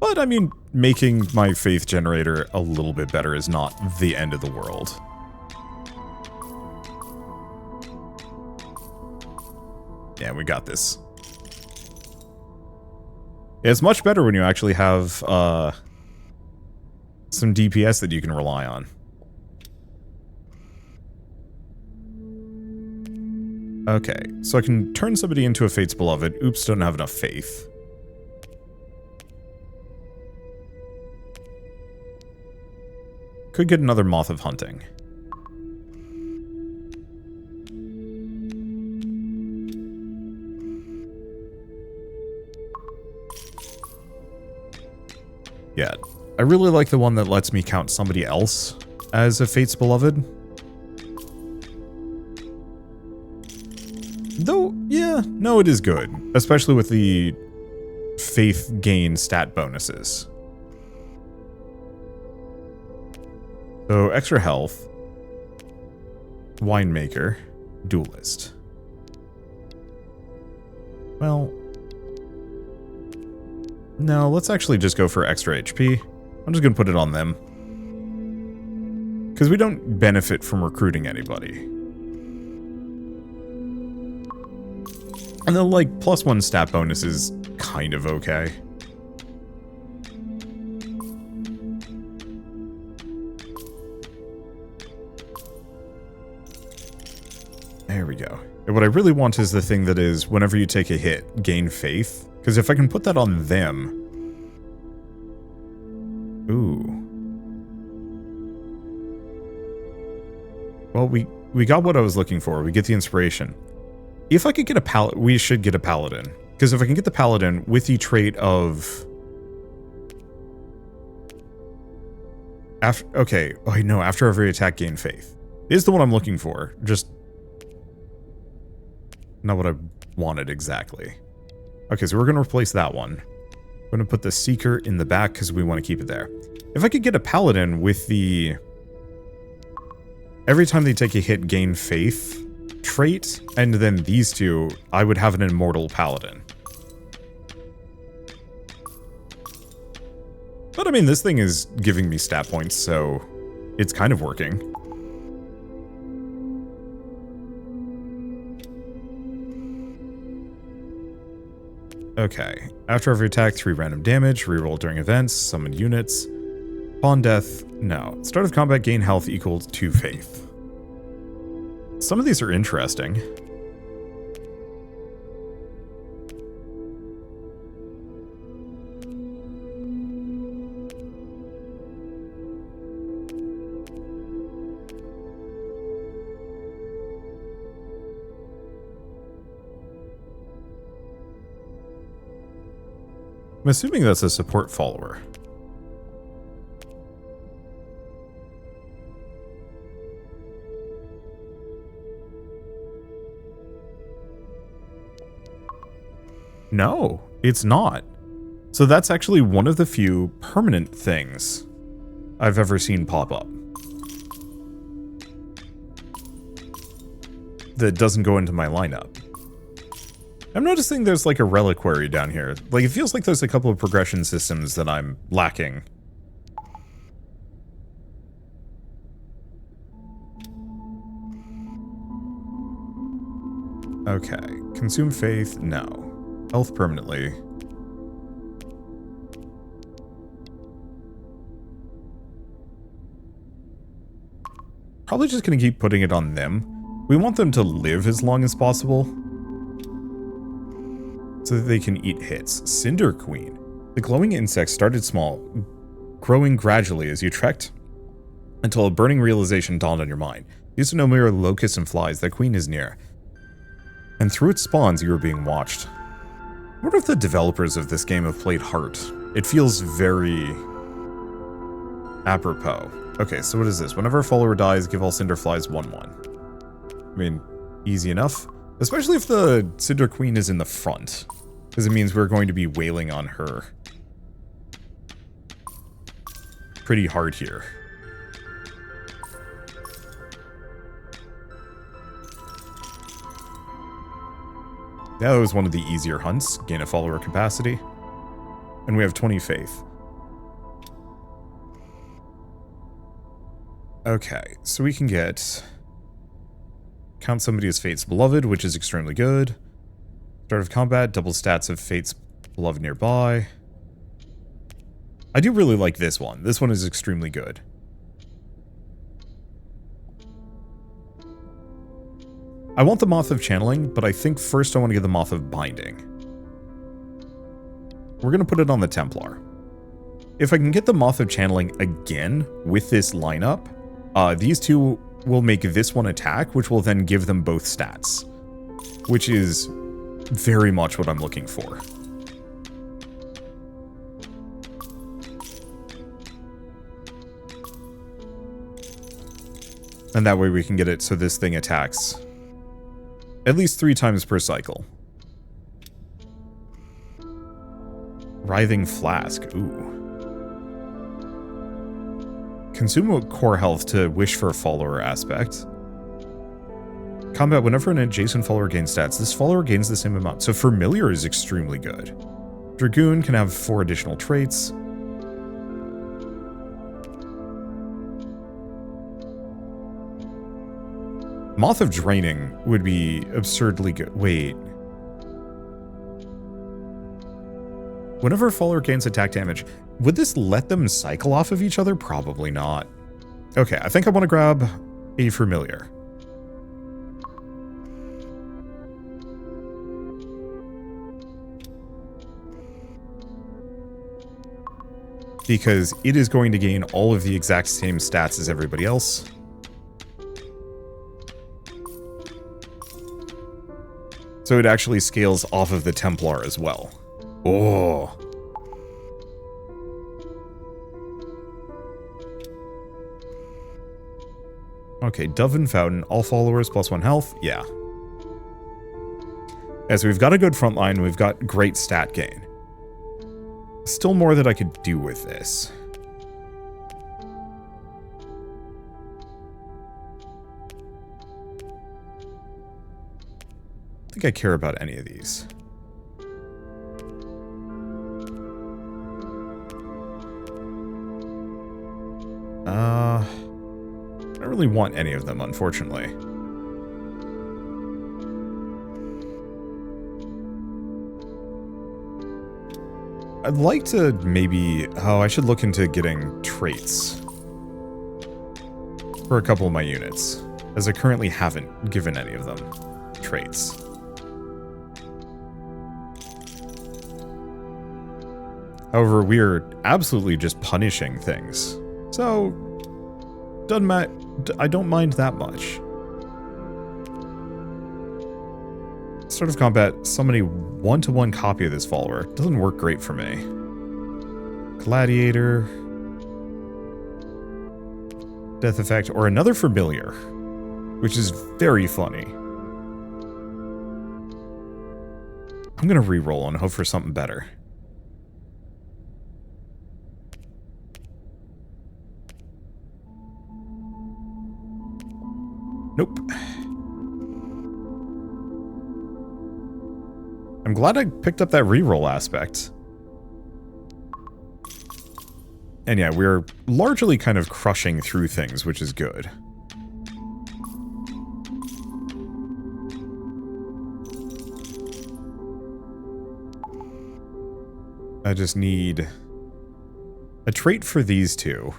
But, I mean, making my faith generator a little bit better is not the end of the world. Yeah, we got this. It's much better when you actually have some DPS that you can rely on. Okay, so I can turn somebody into a Fate's Beloved. Oops, don't have enough faith. Could get another Moth of Hunting. Yeah, I really like the one that lets me count somebody else as a Fate's Beloved. Though, yeah, no, it is good. Especially with the faith gain stat bonuses. So, extra health. Winemaker. Duelist. Well... no, let's actually just go for extra HP. I'm just gonna put it on them. Because we don't benefit from recruiting anybody. And then, like, +1 stat bonus is kind of okay. There we go. And what I really want is the thing that is, whenever you take a hit, gain faith. Because if I can put that on them... Ooh. Well, we got what I was looking for. We get the inspiration. If I could get a paladin, we should get a paladin. Because if I can get the paladin with the trait of... Okay. Oh, no, after every attack, gain faith. Is the one I'm looking for. Just... not what I wanted exactly. Okay, so we're going to replace that one. I'm going to put the Seeker in the back because we want to keep it there. If I could get a paladin with the... every time they take a hit, gain faith trait, and then these two, I would have an immortal paladin. But I mean, this thing is giving me stat points, so it's kind of working. Okay, after every attack, 3 random damage, reroll during events, summon units. Upon death, no. Start of combat, gain health equals 2 faith. Some of these are interesting. I'm assuming that's a support follower. No, it's not. So that's actually one of the few permanent things I've ever seen pop up that doesn't go into my lineup. I'm noticing there's like a reliquary down here. Like, it feels like there's a couple of progression systems that I'm lacking. Okay, consume faith, no. Health permanently. Probably just gonna keep putting it on them. We want them to live as long as possible, so that they can eat hits. Cinder Queen. The glowing insect started small, growing gradually as you trekked, until a burning realization dawned on your mind. These are no mere locusts and flies, the queen is near. And through its spawns you are being watched. I wonder if the developers of this game have played Heart. It feels very apropos. Okay, so what is this? Whenever a follower dies, give all Cinderflies 1/1. I mean, easy enough. Especially if the Cinder Queen is in the front. Because it means we're going to be wailing on her pretty hard here. Yeah, that was one of the easier hunts. Gain a follower capacity. And we have 20 faith. Okay, so we can get... count somebody as Fate's Beloved, which is extremely good. Start of combat, double stats of Fate's Beloved nearby. I do really like this one. This one is extremely good. I want the Moth of Channeling, but I think first I want to get the Moth of Binding. We're going to put it on the Templar. If I can get the Moth of Channeling again with this lineup, these two will make this one attack, which will then give them both stats. Which is very much what I'm looking for. And that way we can get it so this thing attacks at least 3 times per cycle. Writhing Flask, ooh. Consume a core health to wish for a follower aspect. Combat, whenever an adjacent follower gains stats, this follower gains the same amount. So Familiar is extremely good. Dragoon can have 4 additional traits. Moth of Draining would be absurdly good. Wait. Whenever a follower gains attack damage, would this let them cycle off of each other? Probably not. Okay, I think I want to grab a familiar. Because it is going to gain all of the exact same stats as everybody else. So it actually scales off of the Templar as well. Oh. Okay, Dove and Fountain, all followers +1 health, yeah. As we've got a good front line, we've got great stat gain. Still more that I could do with this. I think I care about any of these. I don't really want any of them, unfortunately. I'd like to maybe... Oh, I should look into getting traits for a couple of my units, as I currently haven't given any of them traits. However, we're absolutely just punishing things, so doesn't matter. I don't mind that much. Start of combat, summon a 1-to-1 copy of this follower. Doesn't work great for me. Gladiator. Death effect, or another familiar, which is very funny. I'm gonna re-roll and hope for something better. Nope. I'm glad I picked up that reroll aspect. And yeah, we're largely kind of crushing through things, which is good. I just need a trait for these two.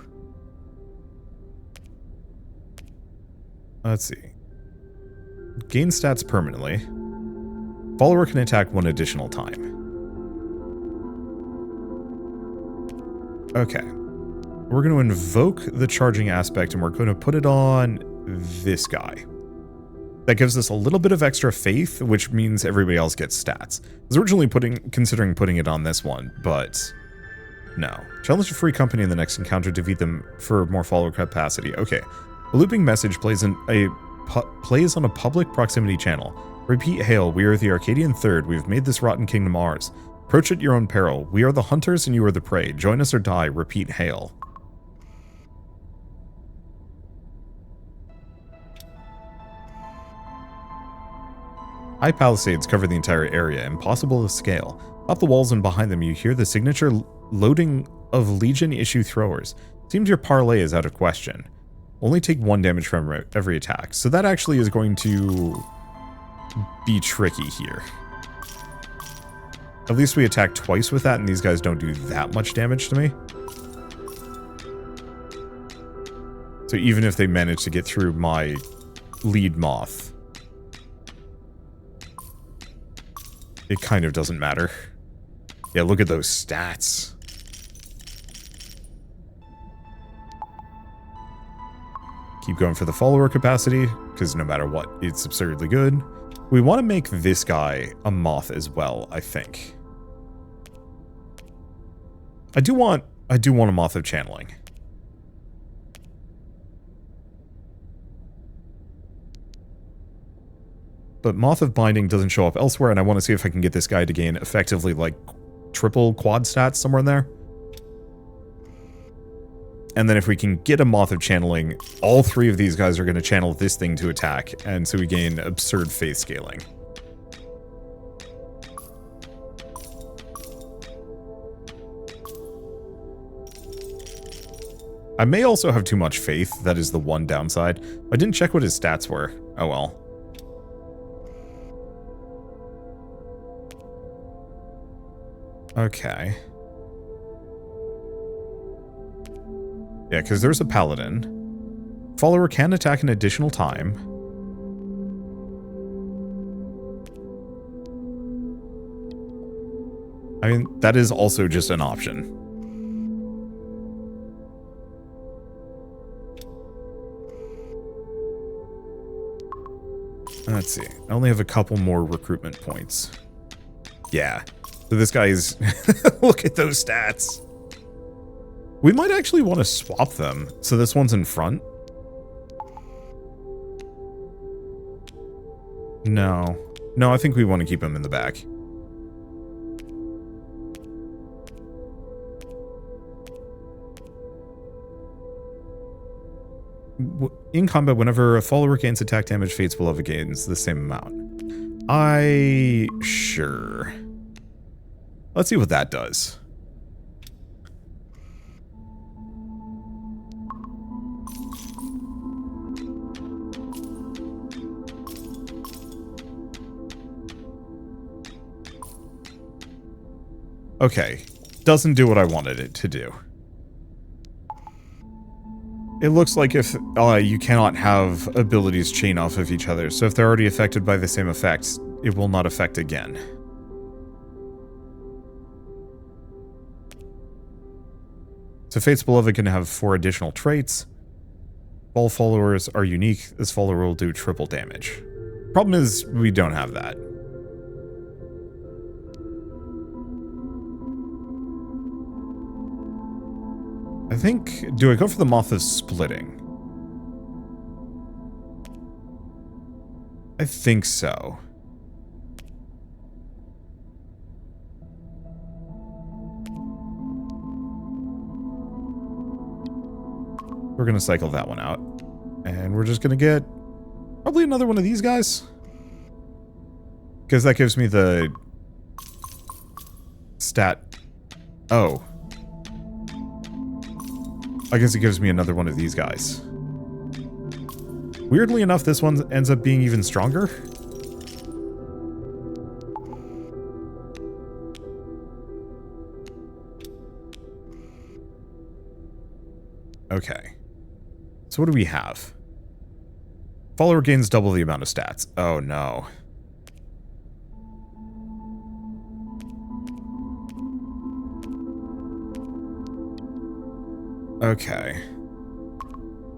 Let's see. Gain stats permanently. Follower can attack one additional time. Okay. We're going to invoke the charging aspect, and we're going to put it on this guy. That gives us a little bit of extra faith, which means everybody else gets stats. I was originally considering putting it on this one, but no. Challenge a free company in the next encounter, defeat them for more follower capacity. Okay. A looping message plays on a public proximity channel. Repeat hail, we are the Arcadian Third, we have made this rotten kingdom ours. Approach at your own peril. We are the hunters and you are the prey. Join us or die. Repeat hail. High palisades cover the entire area, impossible to scale. Up the walls and behind them you hear the signature loading of Legion issue throwers. Seems your parlay is out of question. Only take 1 damage from every attack, so that actually is going to be tricky here. At least we attack twice with that, and these guys don't do that much damage to me. So even if they manage to get through my lead moth, it kind of doesn't matter. Yeah, look at those stats. Keep going for the follower capacity, because no matter what, it's absurdly good. We want to make this guy a moth as well, I think. I do want a moth of channeling. But moth of binding doesn't show up elsewhere, and I want to see if I can get this guy to gain effectively like triple quad stats somewhere in there. And then if we can get a moth of channeling, all 3 of these guys are going to channel this thing to attack, and so we gain absurd faith scaling. I may also have too much faith, that is the one downside. I didn't check what his stats were. Oh well. Okay. Yeah, because there's a paladin. Follower can attack an additional time. I mean, that is also just an option. Let's see. I only have a couple more recruitment points. Yeah. So this guy's... Look at those stats. We might actually want to swap them. So this one's in front. No. No, I think we want to keep him in the back. In combat, whenever a follower gains attack damage, Fates Beloved gains the same amount. Sure. Let's see what that does. Okay. Doesn't do what I wanted it to do. It looks like if you cannot have abilities chain off of each other, so if they're already affected by the same effects, it will not affect again. So Fate's Beloved can have 4 additional traits. All followers are unique. This follower will do triple damage. Problem is, we don't have that. I think... Do I go for the Moth of Splitting? I think so. We're gonna cycle that one out. And we're just gonna get... probably another one of these guys. Because that gives me the... stat... Oh. I guess it gives me another one of these guys. Weirdly enough, this one ends up being even stronger. Okay. So what do we have? Follower gains double the amount of stats. Oh no. Okay.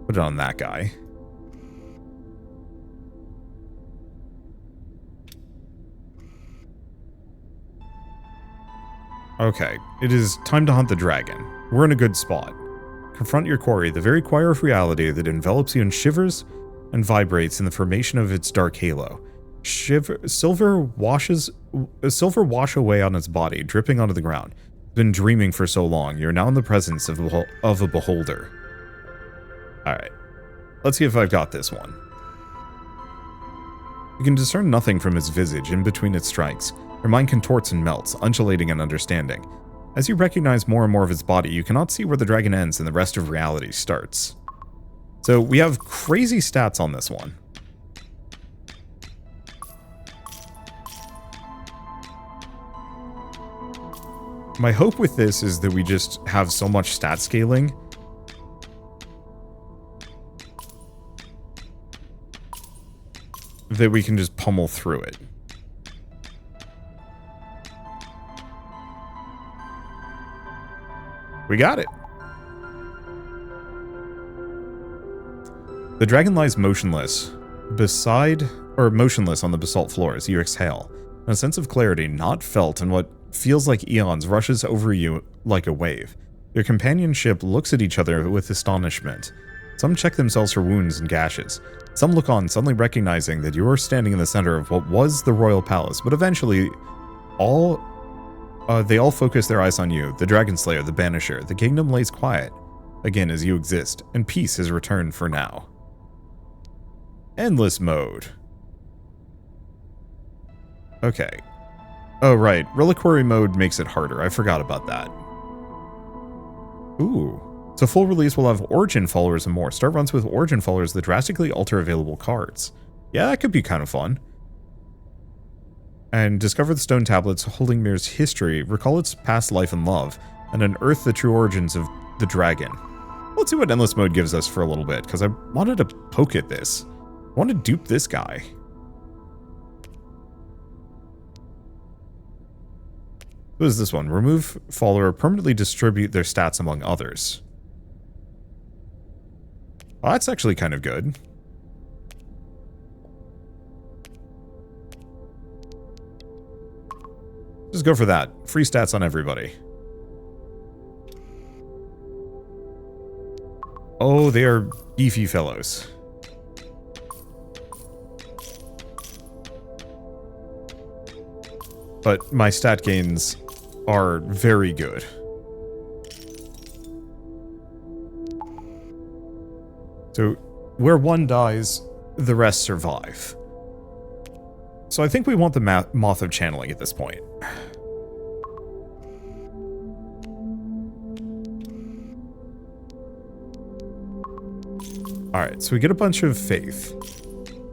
Put it on that guy. Okay, it is time to hunt the dragon. We're in a good spot. Confront your quarry, the very choir of reality that envelops you in shivers and vibrates in the formation of its dark halo. Silver wash away on its body, dripping onto the ground. Been dreaming for so long, you're now in the presence of a beholder. Alright. Let's see if I've got this one. You can discern nothing from its visage in between its strikes. Your mind contorts and melts, undulating in understanding. As you recognize more and more of its body, you cannot see where the dragon ends and the rest of reality starts. So we have crazy stats on this one. My hope with this is that we just have so much stat scaling that we can just pummel through it. We got it. The dragon lies motionless on the basalt floor as you exhale. And a sense of clarity not felt in what feels like eons rushes over you like a wave. Your companionship looks at each other with astonishment. Some check themselves for wounds and gashes. Some look on, suddenly recognizing that you are standing in the center of what was the royal palace, but eventually they all focus their eyes on you, the Dragon Slayer, the Banisher. The kingdom lays quiet again as you exist, and peace has returned for now. Endless mode. Okay. Oh, right. Reliquary mode makes it harder. I forgot about that. Ooh. So full release will have Origin followers and more. Start runs with Origin followers that drastically alter available cards. Yeah, that could be kind of fun. and discover the stone tablets holding Mir's history, recall its past life and love, and unearth the true origins of the dragon. Let's see what endless mode gives us for a little bit, because I wanted to poke at this. I want to dupe this guy. What is this one? Remove follower, permanently distribute their stats among others. Oh, that's actually kind of good. Just go for that. Free stats on everybody. Oh, they are beefy fellows. But my stat gains are very good. So, where one dies, the rest survive. So I think we want the Moth of Channeling at this point. Alright, so we get a bunch of faith.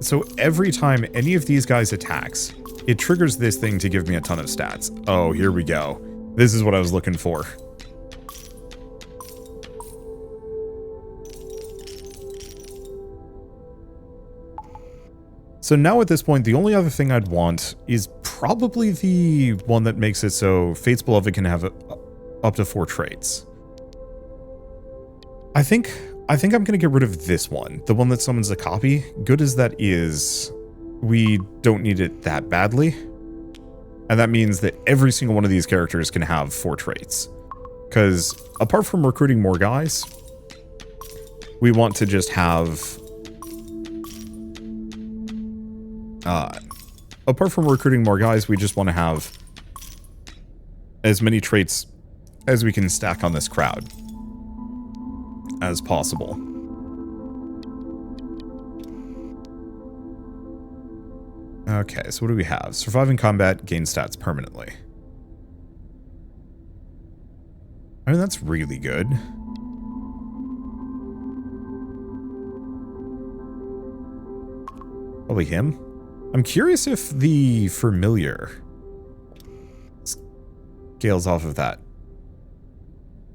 So every time any of these guys attacks, it triggers this thing to give me a ton of stats. Oh, here we go. This is what I was looking for. So now at this point, the only other thing I'd want is probably the one that makes it so Fate's Beloved can have up to 4 traits. I think I'm going to get rid of this one, the one that summons a copy. Good as that is, we don't need it that badly. And that means that every single one of these characters can have 4 traits. Because apart from recruiting more guys, we want to just have... apart from recruiting more guys, we just want to have as many traits as we can stack on this crowd as possible. Okay, so what do we have? Survive in combat, gain stats permanently. I mean, that's really good. Probably him. I'm curious if the familiar scales off of that.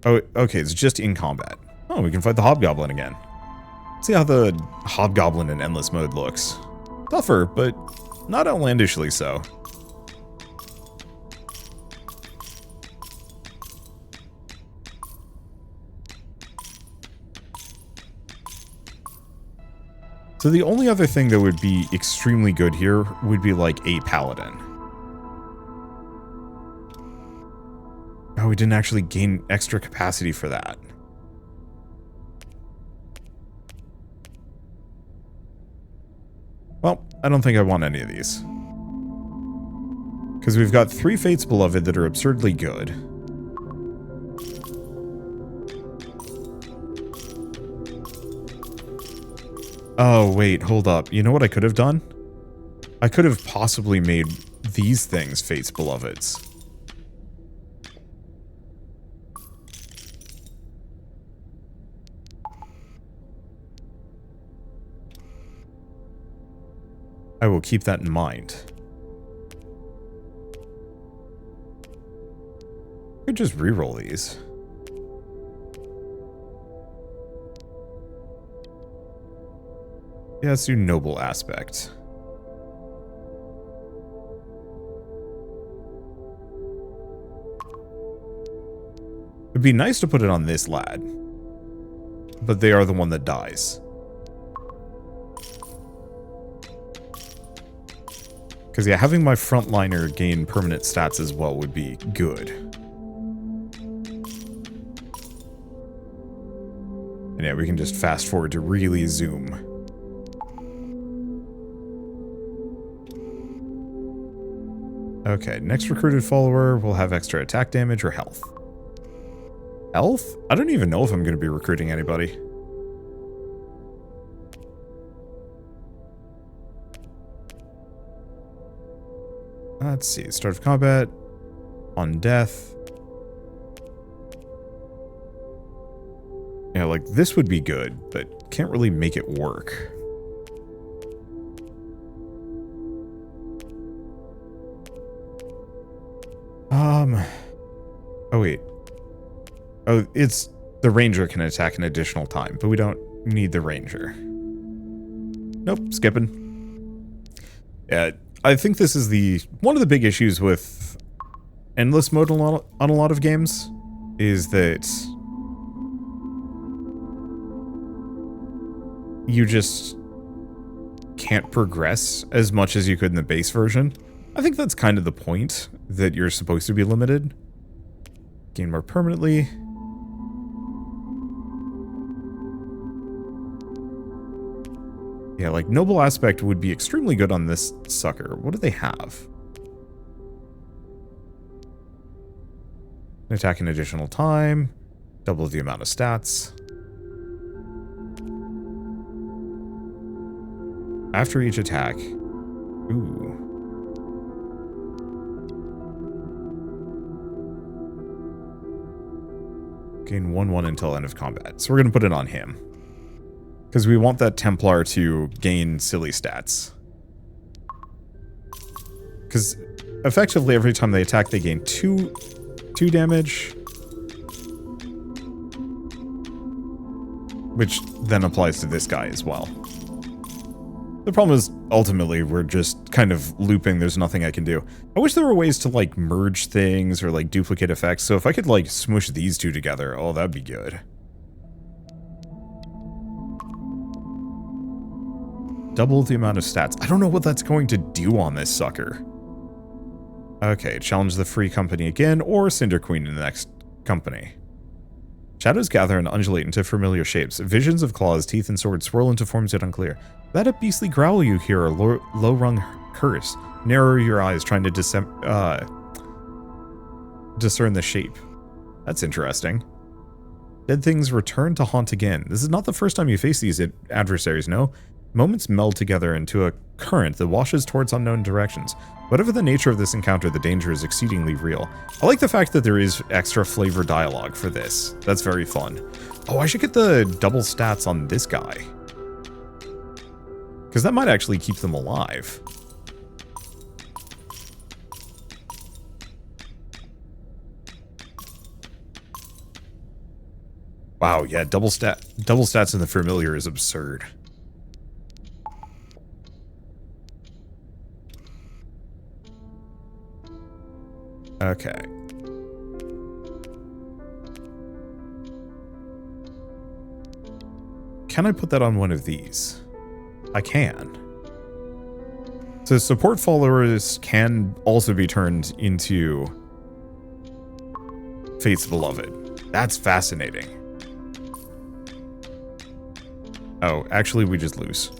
Oh, okay, it's just in combat. Oh, we can fight the Hobgoblin again. Let's see how the Hobgoblin in Endless Mode looks. Tougher, but not outlandishly so. So the only other thing that would be extremely good here would be like a Paladin. Oh, we didn't actually gain extra capacity for that. Well, I don't think I want any of these. Because we've got 3 Fates Beloved that are absurdly good. Oh, wait, hold up. You know what I could have done? I could have possibly made these things Fates Beloveds. I will keep that in mind. I could just reroll these. Yeah, let's do Noble Aspect. It'd be nice to put it on this lad, but they are the one that dies. Because yeah, having my frontliner gain permanent stats as well would be good. And yeah, we can just fast forward to really zoom. Okay, next recruited follower will have extra attack damage or health. Health? I don't even know if I'm going to be recruiting anybody. Let's see, start of combat, on death. Yeah, like this would be good, but can't really make it work. Oh wait. Oh, it's the ranger can attack an additional time, but we don't need the ranger. Nope, skipping. Yeah, I think this is one of the big issues with endless mode on a lot of games is that you just can't progress as much as you could in the base version. I think that's kind of the point, that you're supposed to be limited. Gain more permanently. Yeah, like Noble Aspect would be extremely good on this sucker. What do they have? Attack an additional time. Double the amount of stats. After each attack. Ooh. Gain 1/1 until end of combat. So we're going to put it on him. Because we want that Templar to gain silly stats. Because effectively every time they attack they gain 2 damage. Which then applies to this guy as well. The problem is, ultimately, we're just kind of looping. There's nothing I can do. I wish there were ways to, like, merge things or, like, duplicate effects. So if I could, like, smush these two together, oh, that'd be good. Double the amount of stats. I don't know what that's going to do on this sucker. Okay, challenge the free company again, or Cinder Queen in the next company. Shadows gather and undulate into familiar shapes. Visions of claws, teeth, and swords swirl into forms yet unclear. That a beastly growl you hear, a low-rung curse. Narrow your eyes, trying to discern the shape. That's interesting. Dead things return to haunt again. This is not the first time you face these adversaries, no? Moments meld together into a current that washes towards unknown directions. Whatever the nature of this encounter, the danger is exceedingly real. I like the fact that there is extra flavor dialogue for this. That's very fun. Oh, I should get the double stats on this guy. Because that might actually keep them alive. Wow, yeah, double stats in the familiar is absurd. Okay. Can I put that on one of these? I can. So support followers can also be turned into Fate's Beloved. That's fascinating. Oh, actually we just lose.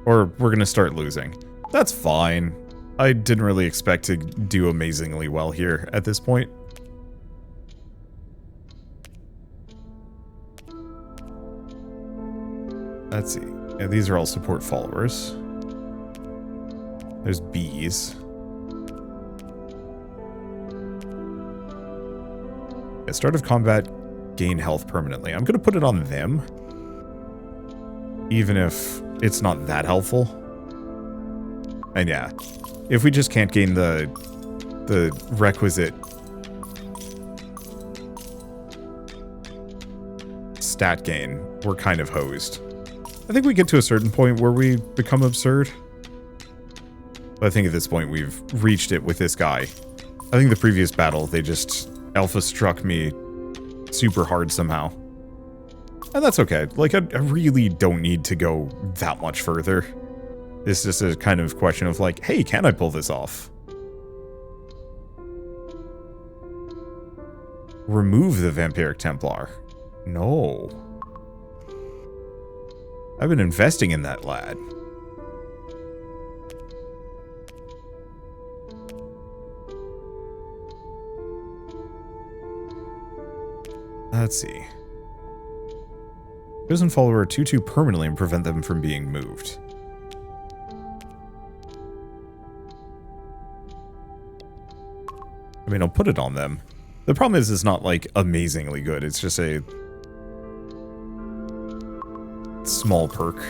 Or we're gonna start losing. That's fine. I didn't really expect to do amazingly well here at this point. Let's see. Yeah, these are all support followers. There's bees. At start of combat, gain health permanently. I'm going to put it on them. Even if it's not that helpful. And yeah, if we just can't gain the requisite stat gain, we're kind of hosed. I think we get to a certain point where we become absurd. But I think at this point we've reached it with this guy. I think the previous battle, they just alpha struck me super hard somehow. And that's okay. Like, I really don't need to go that much further. It's just a kind of question of like, hey, can I pull this off? Remove the Vampiric Templar. No. I've been investing in that lad. Let's see. Chosen follower 2/2 permanently and prevent them from being moved. I mean, I'll put it on them. The problem is it's not, like, amazingly good. It's just a small perk.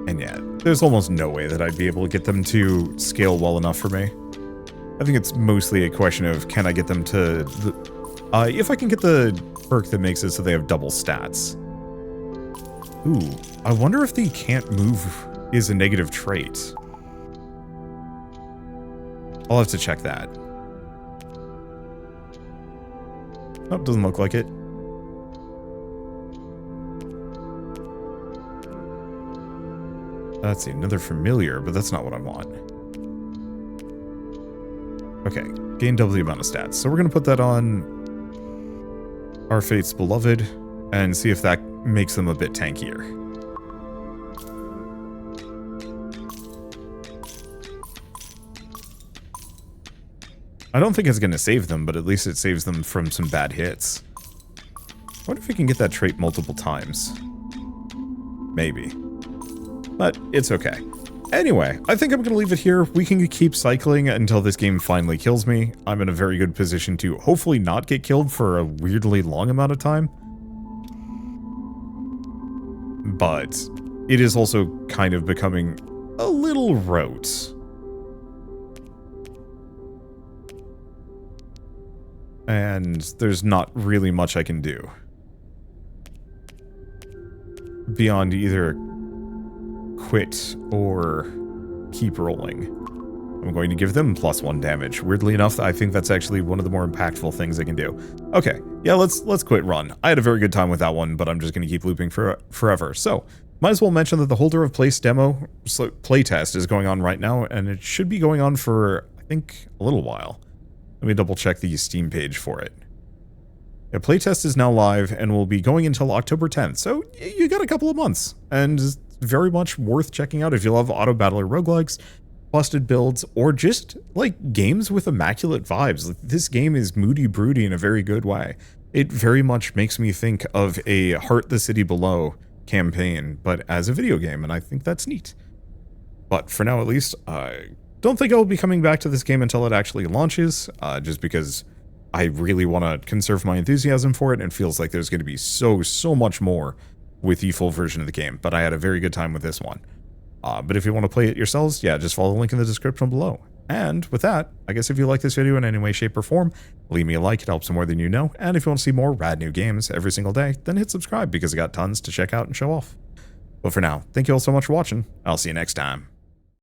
And yeah, there's almost no way that I'd be able to get them to scale well enough for me. I think it's mostly a question of, can I get them to... if I can get the perk that makes it so they have double stats. Ooh, I wonder if the can't move is a negative trait. I'll have to check that. Nope, doesn't look like it. Let's see, another familiar, but that's not what I want. Okay, gain double the amount of stats. So we're going to put that on our Fate's Beloved and see if that makes them a bit tankier. I don't think it's going to save them, but at least it saves them from some bad hits. I wonder if we can get that trait multiple times. Maybe. But it's okay. Anyway, I think I'm going to leave it here. We can keep cycling until this game finally kills me. I'm in a very good position to hopefully not get killed for a weirdly long amount of time. But it is also kind of becoming a little rote. And there's not really much I can do beyond either quit or keep rolling. I'm going to give them +1 damage. Weirdly enough, I think that's actually one of the more impactful things I can do. Okay, yeah, let's quit run. I had a very good time with that one, but I'm just going to keep looping forever. So, might as well mention that the Holder of Place demo playtest is going on right now, and it should be going on for, I think, a little while. Let me double check the Steam page for it. The playtest is now live and will be going until October 10th, so you got a couple of months, and it's very much worth checking out if you love auto-battler roguelikes, busted builds, or just, like, games with immaculate vibes. This game is moody broody in a very good way. It very much makes me think of a Heart the City Below campaign, but as a video game, and I think that's neat. But for now, at least, I don't think I'll be coming back to this game until it actually launches, just because I really want to conserve my enthusiasm for it, and it feels like there's going to be so much more with the full version of the game, but I had a very good time with this one. But if you want to play it yourselves, yeah, just follow the link in the description below. And with that, I guess if you like this video in any way, shape, or form, leave me a like, it helps more than you know, and if you want to see more rad new games every single day, then hit subscribe, because I got tons to check out and show off. But for now, thank you all so much for watching, I'll see you next time.